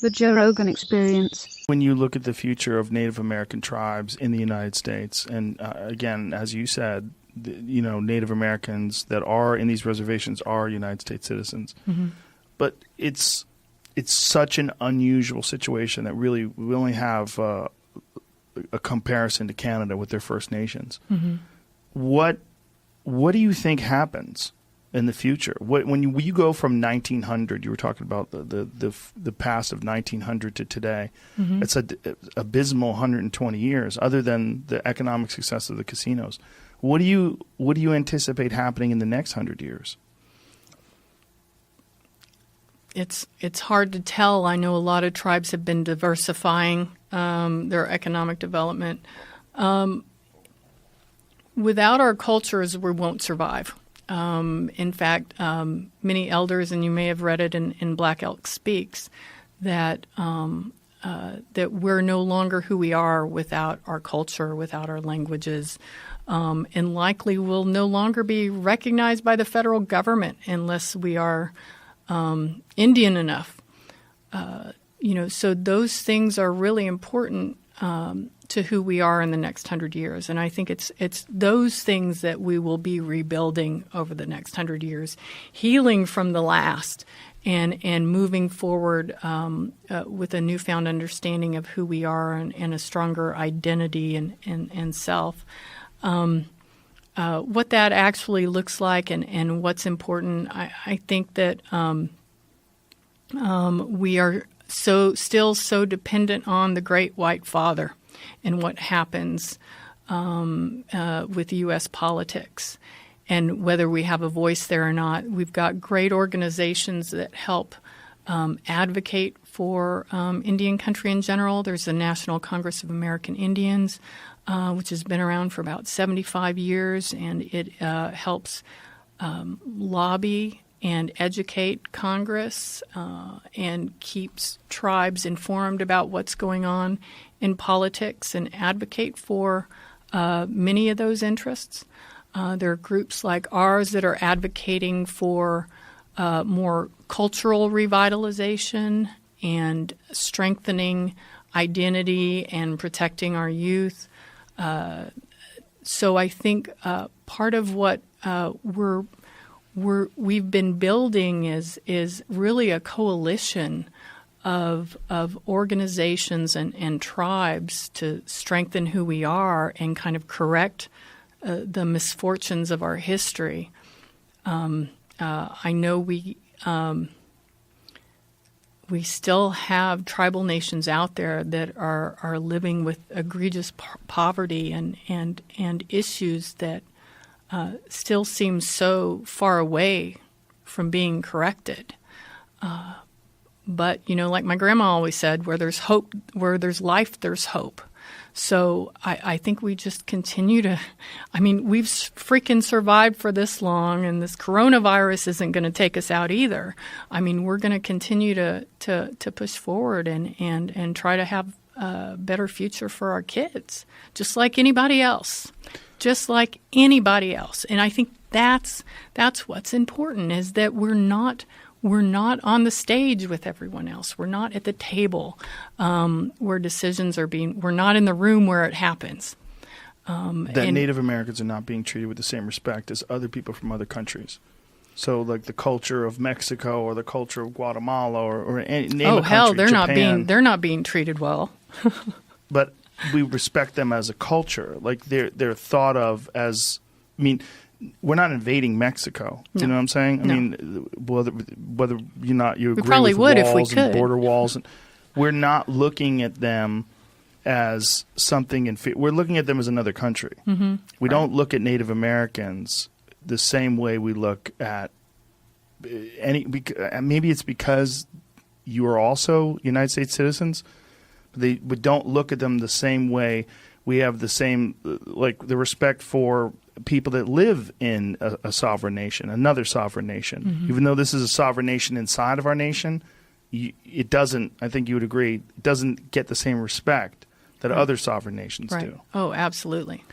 The Joe Rogan Experience. When you look at the future of Native American tribes in the United States, and again, as you said, Native Americans that are in these reservations are United States citizens. Mm-hmm. But it's such an unusual situation that really we only have a comparison to Canada with their First Nations. Mm-hmm. What do you think happens in the future? When you go from 1900, you were talking about the past of 1900 to today. Mm-hmm. It's an abysmal 120 years. Other than the economic success of the casinos, what do you anticipate happening in the next 100 years? It's hard to tell. I know a lot of tribes have been diversifying their economic development. Without our cultures, we won't survive. In fact, many elders, and you may have read it in Black Elk Speaks, that we're no longer who we are without our culture, without our languages, and likely will no longer be recognized by the federal government unless we are Indian enough. So those things are really important to who we are in the next 100 years. And I think it's those things that we will be rebuilding over the next 100 years, healing from the last and moving forward with a newfound understanding of who we are and a stronger identity and self. What that actually looks like and what's important, I think that we are still so dependent on the Great White Father and what happens with U.S. politics and whether we have a voice there or not. We've got great organizations that help advocate for Indian country in general. There's the National Congress of American Indians, which has been around for about 75 years, and it helps lobby and educate Congress and keeps tribes informed about what's going on in politics and advocate for many of those interests. There are groups like ours that are advocating for more cultural revitalization and strengthening identity and protecting our youth. So I think part of what we've been building is really a coalition of organizations and tribes to strengthen who we are and kind of correct the misfortunes of our history. I know we still have tribal nations out there that are living with egregious poverty and issues that still seem so far away from being corrected. But, like my grandma always said, where there's hope, where there's life, there's hope. So I think we just continue to – we've freaking survived for this long, and this coronavirus isn't going to take us out either. We're going to continue to push forward and try to have a better future for our kids, just like anybody else. Just like anybody else. And I think that's what's important, is that we're not on the stage with everyone else. We're not at the table where decisions are being. We're not in the room where it happens. Native Americans are not being treated with the same respect as other people from other countries. So, like the culture of Mexico or the culture of Guatemala or name a country, hell, Japan. they're not being treated well. But we respect them as a culture. Like they're thought of as. We're not invading Mexico. No. You know what I'm saying? No. Whether you agree probably with would walls if we could. And border walls, we're not looking at them as something. We're looking at them as another country. Mm-hmm. We don't look at Native Americans the same way we look at any. Maybe it's because you are also United States citizens. We don't look at them the same way. We have the same, the respect for people that live in a sovereign nation, another sovereign nation. Mm-hmm. Even though this is a sovereign nation inside of our nation, it doesn't, I think you would agree, it doesn't get the same respect that other sovereign nations do. Oh, absolutely.